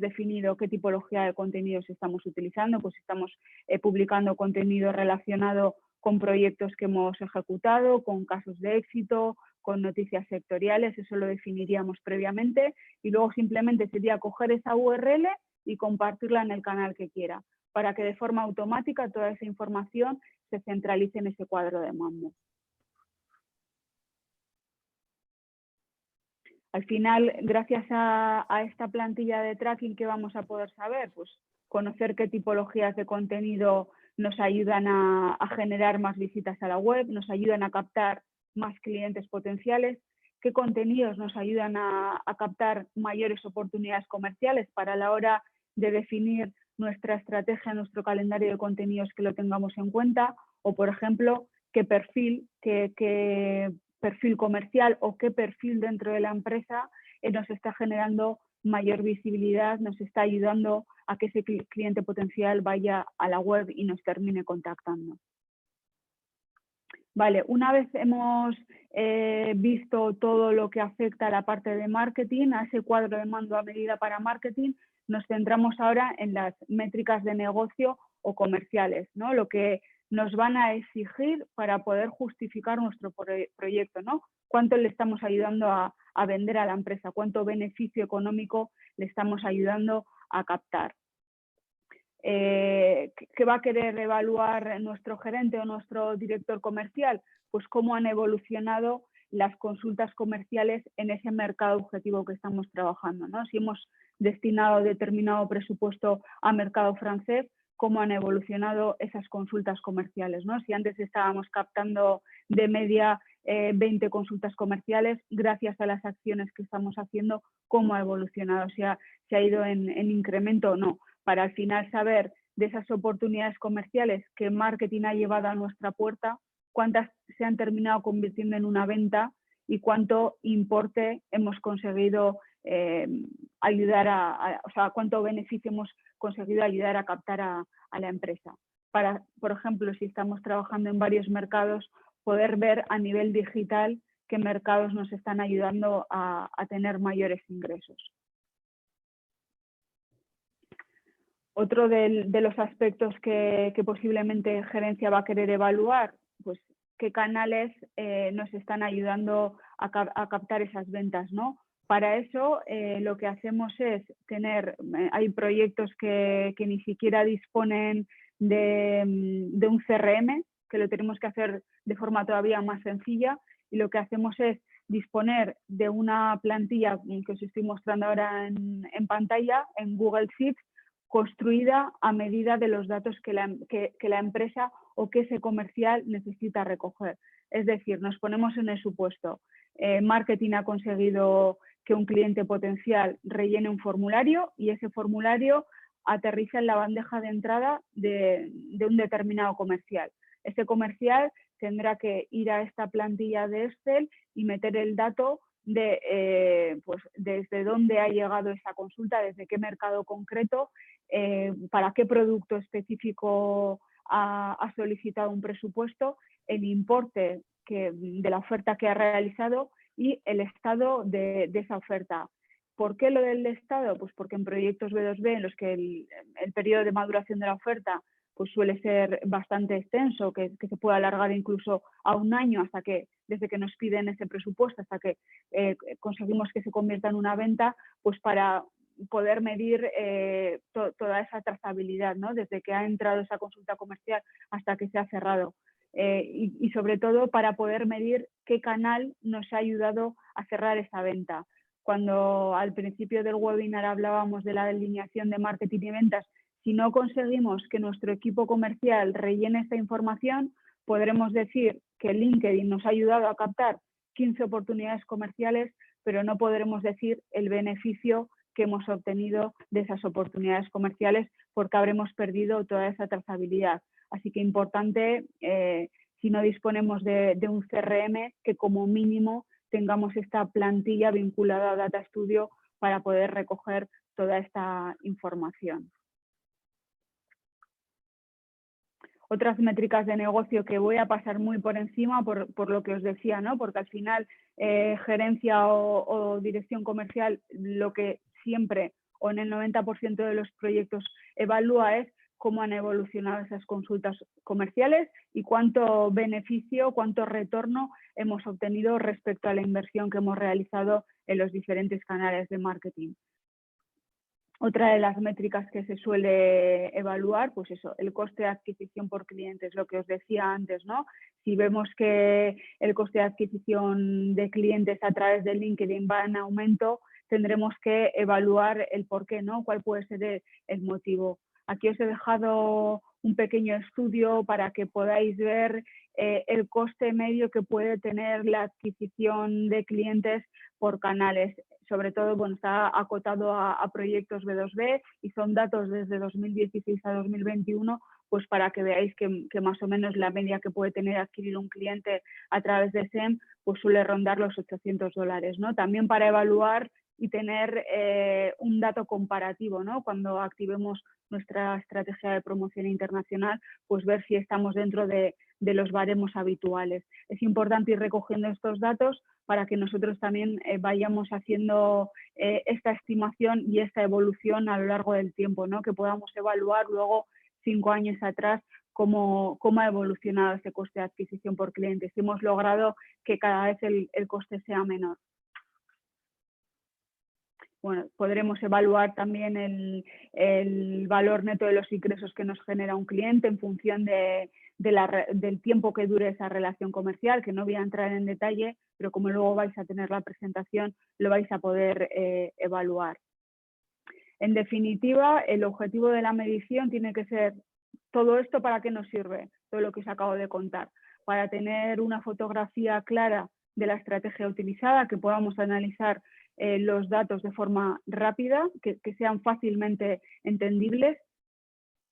definido qué tipología de contenidos estamos utilizando, pues estamos publicando contenido relacionado con proyectos que hemos ejecutado, con casos de éxito, con noticias sectoriales, eso lo definiríamos previamente y luego simplemente sería coger esa URL y compartirla en el canal que quiera, para que de forma automática toda esa información se centralice en ese cuadro de mando. Al final, gracias a esta plantilla de tracking, ¿qué vamos a poder saber? Pues conocer qué tipologías de contenido nos ayudan a generar más visitas a la web, nos ayudan a captar más clientes potenciales, qué contenidos nos ayudan a captar mayores oportunidades comerciales para la hora de definir nuestra estrategia, nuestro calendario de contenidos que lo tengamos en cuenta, o por ejemplo, qué perfil comercial o qué perfil dentro de la empresa nos está generando mayor visibilidad, nos está ayudando a que ese cliente potencial vaya a la web y nos termine contactando. Vale, una vez hemos visto todo lo que afecta a la parte de marketing, a ese cuadro de mando a medida para marketing, nos centramos ahora en las métricas de negocio o comerciales, ¿no? Lo que nos van a exigir para poder justificar nuestro proyecto, ¿no? Cuánto le estamos ayudando a vender a la empresa, cuánto beneficio económico le estamos ayudando a captar. ¿Qué va a querer evaluar nuestro gerente o nuestro director comercial? Pues cómo han evolucionado las consultas comerciales en ese mercado objetivo que estamos trabajando, ¿no? Si hemos destinado determinado presupuesto a mercado francés, cómo han evolucionado esas consultas comerciales, ¿no? Si antes estábamos captando de media 20 consultas comerciales, gracias a las acciones que estamos haciendo, cómo ha evolucionado, si ha ido en incremento o no, para al final saber de esas oportunidades comerciales que marketing ha llevado a nuestra puerta, cuántas se han terminado convirtiendo en una venta y cuánto importe hemos conseguido ayudar o sea, cuánto beneficio hemos conseguido ayudar a captar a la empresa. Para, por ejemplo, si estamos trabajando en varios mercados, poder ver a nivel digital qué mercados nos están ayudando a tener mayores ingresos. Otro de los aspectos que posiblemente gerencia va a querer evaluar, pues qué canales nos están ayudando a captar esas ventas, ¿no? Para eso lo que hacemos es hay proyectos que ni siquiera disponen de un CRM, que lo tenemos que hacer de forma todavía más sencilla, y lo que hacemos es disponer de una plantilla que os estoy mostrando ahora en pantalla, en Google Sheets, construida a medida de los datos que la empresa o que ese comercial necesita recoger. Es decir, nos ponemos en el supuesto, marketing ha conseguido que un cliente potencial rellene un formulario y ese formulario aterriza en la bandeja de entrada de un determinado comercial. Ese comercial tendrá que ir a esta plantilla de Excel y meter el dato de pues desde dónde ha llegado esa consulta, desde qué mercado concreto, para qué producto específico ha solicitado un presupuesto, el importe de la oferta que ha realizado y el estado de esa oferta. ¿Por qué lo del estado? Pues porque en proyectos B2B en los que el periodo de maduración de la oferta pues suele ser bastante extenso, que se puede alargar incluso a un año desde que nos piden ese presupuesto hasta que conseguimos que se convierta en una venta, pues para poder medir toda esa trazabilidad, ¿no? Desde que ha entrado esa consulta comercial hasta que se ha cerrado. Y sobre todo para poder medir qué canal nos ha ayudado a cerrar esa venta. Cuando al principio del webinar hablábamos de la delineación de marketing y ventas, si no conseguimos que nuestro equipo comercial rellene esta información, podremos decir que LinkedIn nos ha ayudado a captar 15 oportunidades comerciales, pero no podremos decir el beneficio que hemos obtenido de esas oportunidades comerciales porque habremos perdido toda esa trazabilidad. Así que importante, si no disponemos de un CRM, que como mínimo tengamos esta plantilla vinculada a Data Studio para poder recoger toda esta información. Otras métricas de negocio que voy a pasar muy por encima por lo que os decía, ¿no? Porque al final gerencia o dirección comercial lo que siempre o en el 90% de los proyectos evalúa es cómo han evolucionado esas consultas comerciales y cuánto beneficio, cuánto retorno hemos obtenido respecto a la inversión que hemos realizado en los diferentes canales de marketing. Otra de las métricas que se suele evaluar, pues eso, el coste de adquisición por cliente, es lo que os decía antes, ¿no? Si vemos que el coste de adquisición de clientes a través de LinkedIn va en aumento, tendremos que evaluar el por qué, ¿no? ¿Cuál puede ser el motivo? Aquí os he dejado un pequeño estudio para que podáis ver el coste medio que puede tener la adquisición de clientes por canales. Sobre todo, bueno, está acotado a proyectos B2B y son datos desde 2016 a 2021, pues para que veáis que más o menos la media que puede tener adquirir un cliente a través de SEM pues suele rondar los $800, ¿no? También para evaluar y tener un dato comparativo, ¿no? Cuando activemos nuestra estrategia de promoción internacional, pues ver si estamos dentro de los baremos habituales. Es importante ir recogiendo estos datos para que nosotros también vayamos haciendo esta estimación y esta evolución a lo largo del tiempo, ¿no? Que podamos evaluar luego 5 años atrás cómo ha evolucionado ese coste de adquisición por cliente, si hemos logrado que cada vez el coste sea menor. Bueno, podremos evaluar también el valor neto de los ingresos que nos genera un cliente en función del tiempo que dure esa relación comercial, que no voy a entrar en detalle, pero como luego vais a tener la presentación, lo vais a poder evaluar. En definitiva, el objetivo de la medición tiene que ser todo esto. ¿Para qué nos sirve? Todo lo que os acabo de contar. Para tener una fotografía clara de la estrategia utilizada, que podamos analizar los datos de forma rápida, que sean fácilmente entendibles,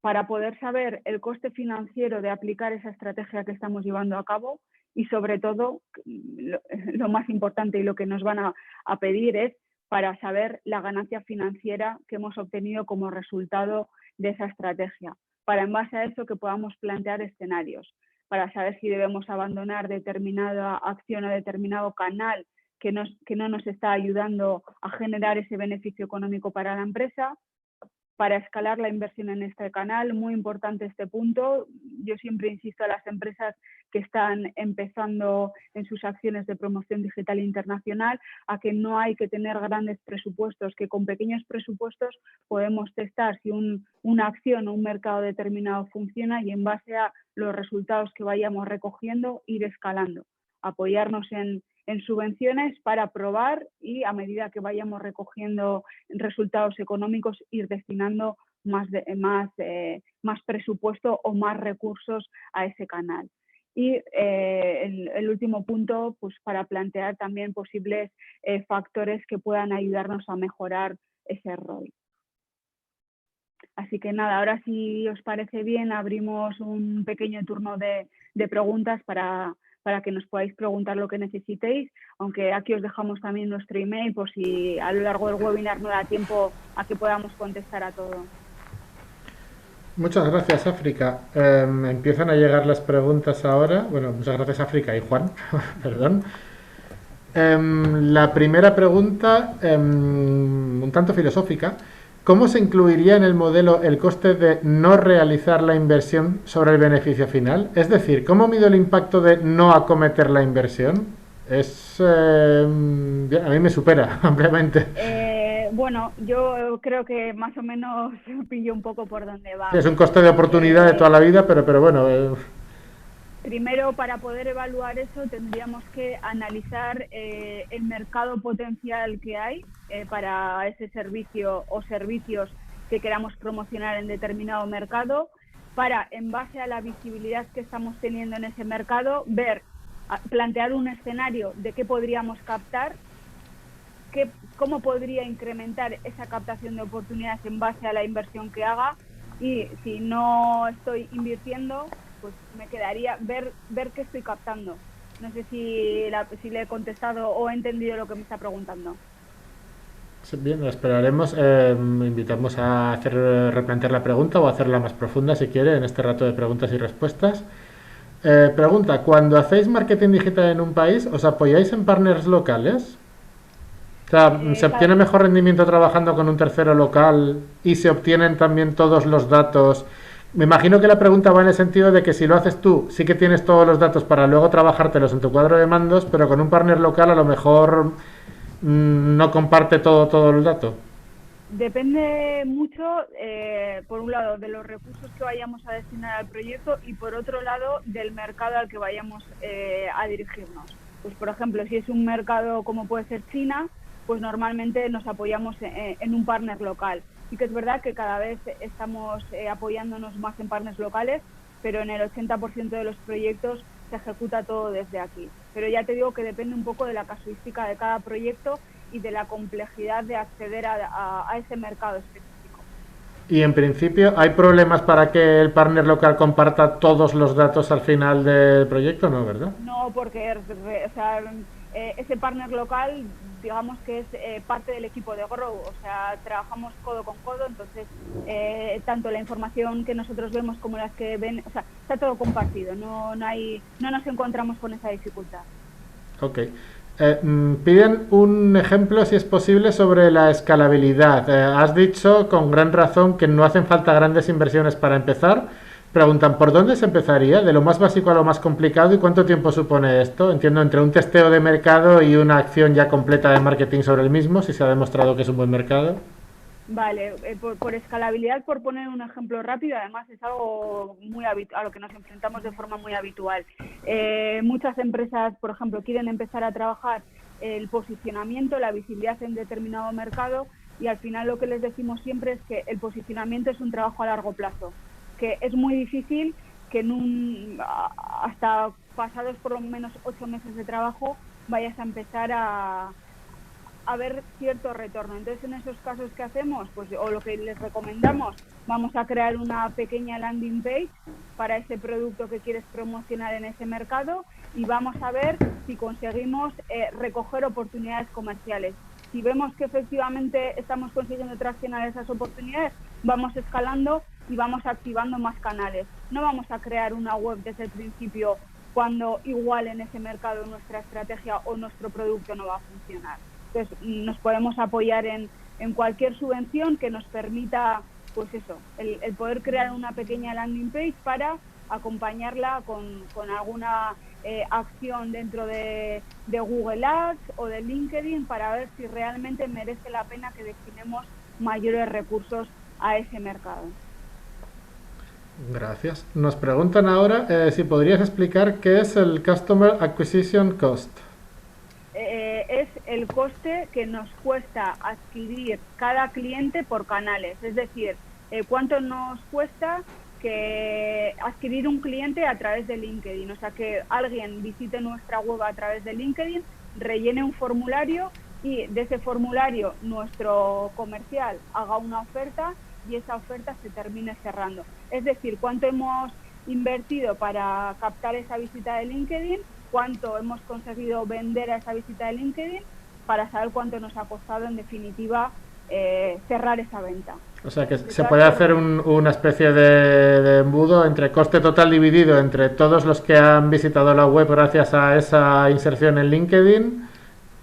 para poder saber el coste financiero de aplicar esa estrategia que estamos llevando a cabo y, sobre todo, lo más importante y lo que nos van a pedir es para saber la ganancia financiera que hemos obtenido como resultado de esa estrategia, para en base a eso que podamos plantear escenarios, para saber si debemos abandonar determinada acción o determinado canal que no nos está ayudando a generar ese beneficio económico para la empresa, para escalar la inversión en este canal. Muy importante este punto. Yo siempre insisto a las empresas que están empezando en sus acciones de promoción digital internacional a que no hay que tener grandes presupuestos, que con pequeños presupuestos podemos testar si una acción o un mercado determinado funciona y en base a los resultados que vayamos recogiendo ir escalando, apoyarnos en subvenciones para probar y a medida que vayamos recogiendo resultados económicos ir destinando más presupuesto o más recursos a ese canal. Y el último punto, pues para plantear también posibles factores que puedan ayudarnos a mejorar ese ROI. Así que nada, ahora si os parece bien abrimos un pequeño turno de preguntas para que nos podáis preguntar lo que necesitéis, aunque aquí os dejamos también nuestro email por si a lo largo del webinar no da tiempo a que podamos contestar a todo. Muchas gracias, África. Empiezan a llegar las preguntas ahora. Bueno, muchas gracias, África y Juan. Perdón. La primera pregunta, un tanto filosófica. ¿Cómo se incluiría en el modelo el coste de no realizar la inversión sobre el beneficio final? Es decir, ¿cómo mido el impacto de no acometer la inversión? A mí me supera ampliamente. Bueno, yo creo que más o menos pillo un poco por dónde va. Es un coste de oportunidad de toda la vida, pero bueno... Primero, para poder evaluar eso, tendríamos que analizar el mercado potencial que hay para ese servicio o servicios que queramos promocionar en determinado mercado, para, en base a la visibilidad que estamos teniendo en ese mercado, plantear un escenario de qué podríamos captar, cómo podría incrementar esa captación de oportunidades en base a la inversión que haga, y si no estoy invirtiendo, pues me quedaría ver qué estoy captando. No sé si le he contestado o he entendido lo que me está preguntando. Bien, lo esperaremos. Invitamos a replantear la pregunta o a hacerla más profunda si quiere en este rato de preguntas y respuestas. Pregunta, cuando hacéis marketing digital en un país, ¿os apoyáis en partners locales? O sea, ¿se obtiene mejor rendimiento trabajando con un tercero local y se obtienen también todos los datos? Me imagino que la pregunta va en el sentido de que si lo haces tú, sí que tienes todos los datos para luego trabajártelos en tu cuadro de mandos, pero con un partner local a lo mejor no comparte todo el dato. Depende mucho, por un lado, de los recursos que vayamos a destinar al proyecto y, por otro lado, del mercado al que vayamos a dirigirnos. Pues, por ejemplo, si es un mercado como puede ser China, pues normalmente nos apoyamos en un partner local. Sí que es verdad que cada vez estamos apoyándonos más en partners locales, pero en el 80% de los proyectos se ejecuta todo desde aquí. Pero ya te digo que depende un poco de la casuística de cada proyecto y de la complejidad de acceder a ese mercado específico. Y en principio, ¿hay problemas para que el partner local comparta todos los datos al final del proyecto? No, ¿verdad? No, porque ese partner local digamos que es parte del equipo de Grow, o sea, trabajamos codo con codo, entonces tanto la información que nosotros vemos como las que ven, o sea, está todo compartido, no nos encontramos con esa dificultad. Ok. Piden un ejemplo, si es posible, sobre la escalabilidad. Has dicho con gran razón que no hacen falta grandes inversiones para empezar. Preguntan, ¿por dónde se empezaría? ¿De lo más básico a lo más complicado? ¿Y cuánto tiempo supone esto? Entiendo, entre un testeo de mercado y una acción ya completa de marketing sobre el mismo, si se ha demostrado que es un buen mercado. Vale, por escalabilidad, por poner un ejemplo rápido, además es algo muy a lo que nos enfrentamos de forma muy habitual. Muchas empresas, por ejemplo, quieren empezar a trabajar el posicionamiento, la visibilidad en determinado mercado, y al final lo que les decimos siempre es que el posicionamiento es un trabajo a largo plazo, que es muy difícil que hasta pasados por lo menos 8 meses de trabajo vayas a empezar a ver cierto retorno. Entonces, en esos casos, ¿qué hacemos? Pues, o lo que les recomendamos, vamos a crear una pequeña landing page para ese producto que quieres promocionar en ese mercado y vamos a ver si conseguimos recoger oportunidades comerciales. Si vemos que efectivamente estamos consiguiendo traccionar esas oportunidades, vamos escalando y vamos activando más canales. No vamos a crear una web desde el principio cuando igual en ese mercado nuestra estrategia o nuestro producto no va a funcionar. Entonces, nos podemos apoyar en cualquier subvención que nos permita, pues eso, el poder crear una pequeña landing page para acompañarla con alguna acción dentro de Google Ads o de LinkedIn para ver si realmente merece la pena que destinemos mayores recursos a ese mercado. Gracias. Nos preguntan ahora si podrías explicar qué es el Customer Acquisition Cost. Es el coste que nos cuesta adquirir cada cliente por canales, es decir, cuánto nos cuesta que adquirir un cliente a través de LinkedIn, o sea, que alguien visite nuestra web a través de LinkedIn, rellene un formulario y de ese formulario nuestro comercial haga una oferta y esa oferta se termine cerrando. Es decir, cuánto hemos invertido para captar esa visita de LinkedIn, cuánto hemos conseguido vender a esa visita de LinkedIn para saber cuánto nos ha costado en definitiva cerrar esa venta. O sea que se puede hacer una especie de embudo entre coste total dividido entre todos los que han visitado la web gracias a esa inserción en LinkedIn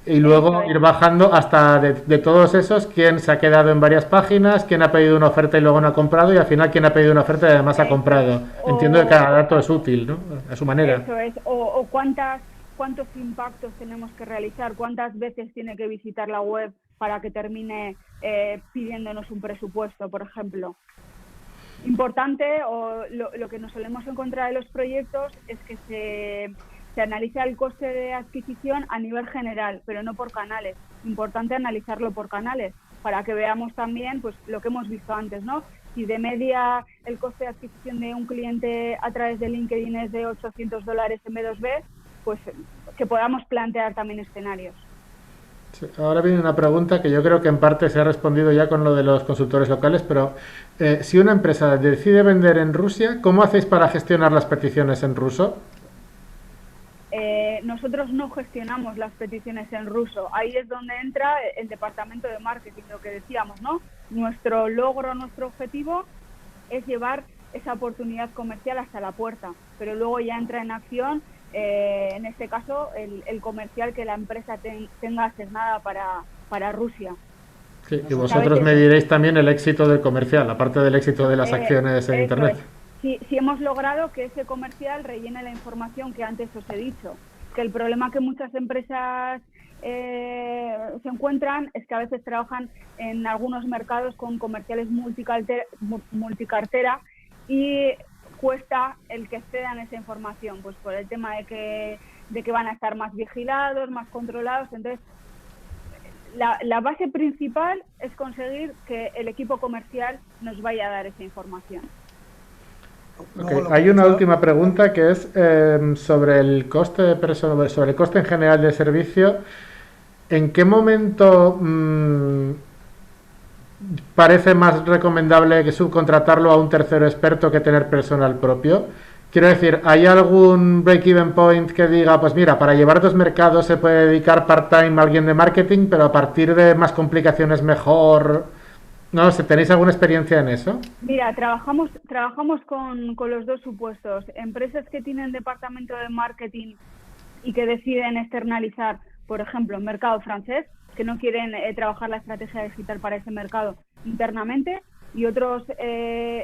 y luego ir bajando hasta de todos esos quién se ha quedado en varias páginas, quién ha pedido una oferta y luego no ha comprado y al final quién ha pedido una oferta y además ha comprado. Entiendo que cada dato es útil, ¿no? A su manera. Eso es, o cuántos impactos tenemos que realizar, cuántas veces tiene que visitar la web para que termine pidiéndonos un presupuesto, por ejemplo. Importante, o lo que nos solemos encontrar en los proyectos es que se analiza el coste de adquisición a nivel general, pero no por canales. Importante analizarlo por canales para que veamos también pues lo que hemos visto antes, ¿no? Si de media el coste de adquisición de un cliente a través de LinkedIn es de $800 en B2B, pues que podamos plantear también escenarios. Sí, ahora viene una pregunta que yo creo que en parte se ha respondido ya con lo de los consultores locales, pero si una empresa decide vender en Rusia, ¿cómo hacéis para gestionar las peticiones en ruso? Nosotros no gestionamos las peticiones en ruso. Ahí es donde entra el departamento de marketing, lo que decíamos, ¿no? Nuestro logro, nuestro objetivo es llevar esa oportunidad comercial hasta la puerta, pero luego ya entra en acción, en este caso, el comercial que la empresa tenga asignada para Rusia. Sí, y vosotros me diréis también el éxito del comercial, aparte del éxito de las acciones en Internet. Si hemos logrado que ese comercial rellene la información que antes os he dicho, que el problema que muchas empresas se encuentran es que a veces trabajan en algunos mercados con comerciales multicartera y cuesta el que cedan esa información, pues por el tema de que van a estar más vigilados, más controlados. Entonces, la base principal es conseguir que el equipo comercial nos vaya a dar esa información. Okay. Hay una última pregunta que es sobre el coste de personal, sobre el coste en general del servicio. ¿En qué momento parece más recomendable que subcontratarlo a un tercero experto que tener personal propio? Quiero decir, ¿hay algún break-even point que diga, pues mira, para llevar dos mercados se puede dedicar part-time a alguien de marketing, pero a partir de más complicaciones mejor? No sé, ¿tenéis alguna experiencia en eso? Mira, trabajamos con los dos supuestos. Empresas que tienen departamento de marketing y que deciden externalizar, por ejemplo, mercado francés, que no quieren trabajar la estrategia digital para ese mercado internamente, y otros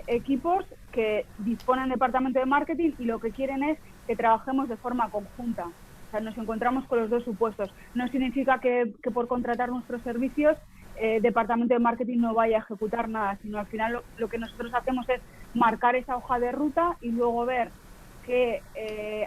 equipos que disponen de departamento de marketing y lo que quieren es que trabajemos de forma conjunta. O sea, nos encontramos con los dos supuestos. No significa que por contratar nuestros servicios departamento de marketing no vaya a ejecutar nada, sino al final lo que nosotros hacemos es marcar esa hoja de ruta y luego ver qué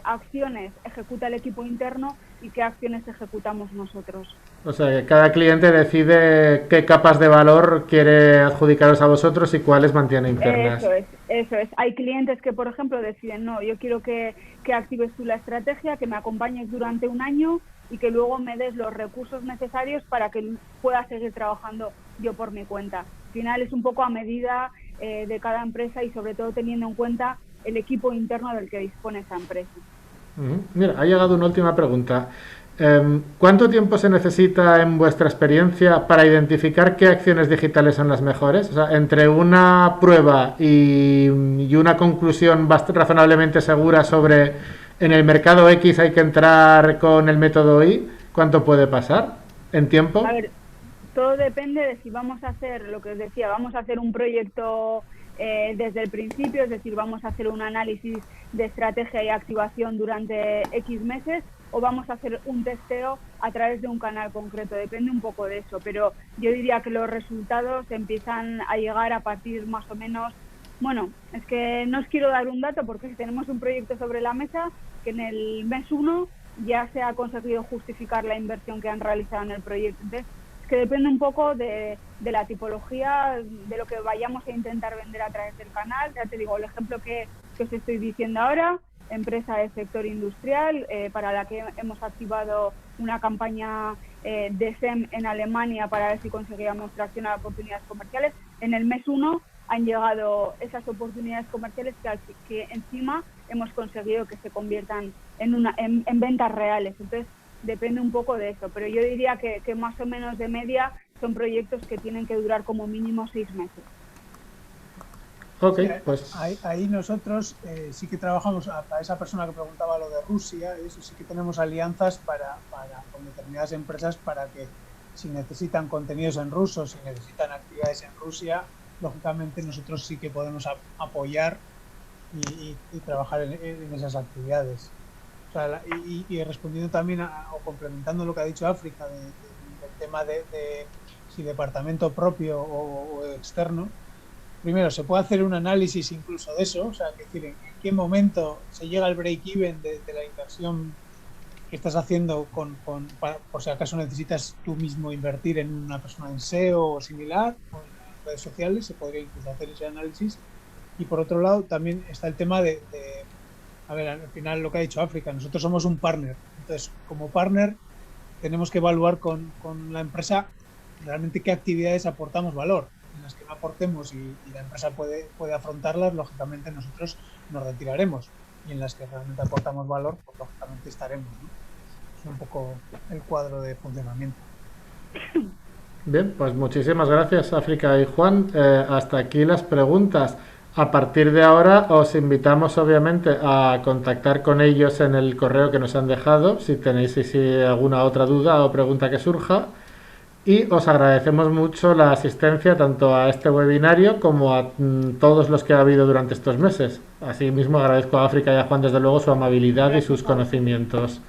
acciones ejecuta el equipo interno y qué acciones ejecutamos nosotros. O sea, que cada cliente decide qué capas de valor quiere adjudicaros a vosotros y cuáles mantiene internas. Eso es. Hay clientes que, por ejemplo, deciden, no, yo quiero que actives tú la estrategia, que me acompañes durante un año y que luego me des los recursos necesarios para que pueda seguir trabajando yo por mi cuenta. Al final es un poco a medida de cada empresa y sobre todo teniendo en cuenta el equipo interno del que dispone esa empresa. Mira, ha llegado una última pregunta. ¿Cuánto tiempo se necesita en vuestra experiencia para identificar qué acciones digitales son las mejores? O sea, entre una prueba y una conclusión razonablemente segura sobre en el mercado X hay que entrar con el método Y, ¿cuánto puede pasar en tiempo? A ver, todo depende de si vamos a hacer, lo que os decía, vamos a hacer un proyecto desde el principio, es decir, vamos a hacer un análisis de estrategia y activación durante X meses, o vamos a hacer un testeo a través de un canal concreto. Depende un poco de eso, pero yo diría que los resultados empiezan a llegar a partir más o menos, bueno, es que no os quiero dar un dato porque si tenemos un proyecto sobre la mesa que en el mes 1 ya se ha conseguido justificar la inversión que han realizado en el proyecto. Entonces, es que depende un poco de la tipología, de lo que vayamos a intentar vender a través del canal. Ya te digo, el ejemplo que os estoy diciendo ahora, empresa del sector industrial, para la que hemos activado una campaña de SEM en Alemania para ver si conseguíamos traccionar oportunidades comerciales. En el mes 1 han llegado esas oportunidades comerciales que encima hemos conseguido que se conviertan en ventas reales. Entonces, depende un poco de eso, pero yo diría que más o menos de media son proyectos que tienen que durar como mínimo 6 meses. Ok, sí, pues ahí nosotros sí que trabajamos, a esa persona que preguntaba lo de Rusia, eso sí que tenemos alianzas con determinadas empresas para que si necesitan contenidos en ruso, si necesitan actividades en Rusia, lógicamente nosotros sí que podemos apoyar y trabajar en esas actividades. O sea, y respondiendo también o complementando lo que ha dicho África del tema de si departamento propio o externo, primero se puede hacer un análisis incluso de eso, o sea, es decir, en qué momento se llega al break-even de la inversión que estás haciendo por si acaso necesitas tú mismo invertir en una persona en SEO o similar, o en redes sociales, se podría incluso hacer ese análisis. Y por otro lado también está el tema a ver, al final lo que ha dicho África, nosotros somos un partner, entonces como partner tenemos que evaluar con la empresa realmente qué actividades aportamos valor. En las que no aportemos y la empresa puede afrontarlas, lógicamente nosotros nos retiraremos, y en las que realmente aportamos valor, pues lógicamente estaremos, ¿no? Es un poco el cuadro de funcionamiento. bien, pues muchísimas gracias África y Juan. Hasta aquí las preguntas. A partir de ahora os invitamos obviamente a contactar con ellos en el correo que nos han dejado si tenéis alguna otra duda o pregunta que surja. Y os agradecemos mucho la asistencia tanto a este webinario como a todos los que ha habido durante estos meses. Asimismo agradezco a África y a Juan desde luego su amabilidad y sus conocimientos.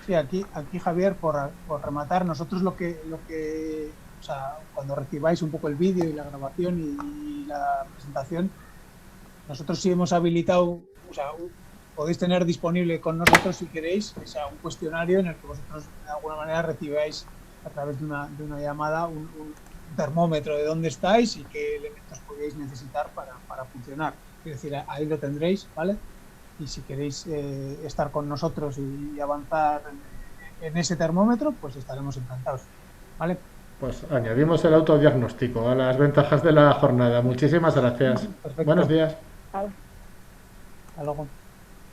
Sí, aquí Javier, por rematar, nosotros lo que o sea, cuando recibáis un poco el vídeo y la grabación y la presentación, nosotros sí hemos habilitado, o sea, podéis tener disponible con nosotros si queréis, o sea, un cuestionario en el que vosotros de alguna manera recibáis a través de una llamada un termómetro de dónde estáis y qué elementos podéis necesitar para funcionar. Es decir, ahí lo tendréis, ¿vale? Y si queréis estar con nosotros y avanzar en ese termómetro, pues estaremos encantados, ¿vale? Pues añadimos el autodiagnóstico a las ventajas de la jornada. Muchísimas gracias. Perfecto. Buenos días. Hasta luego.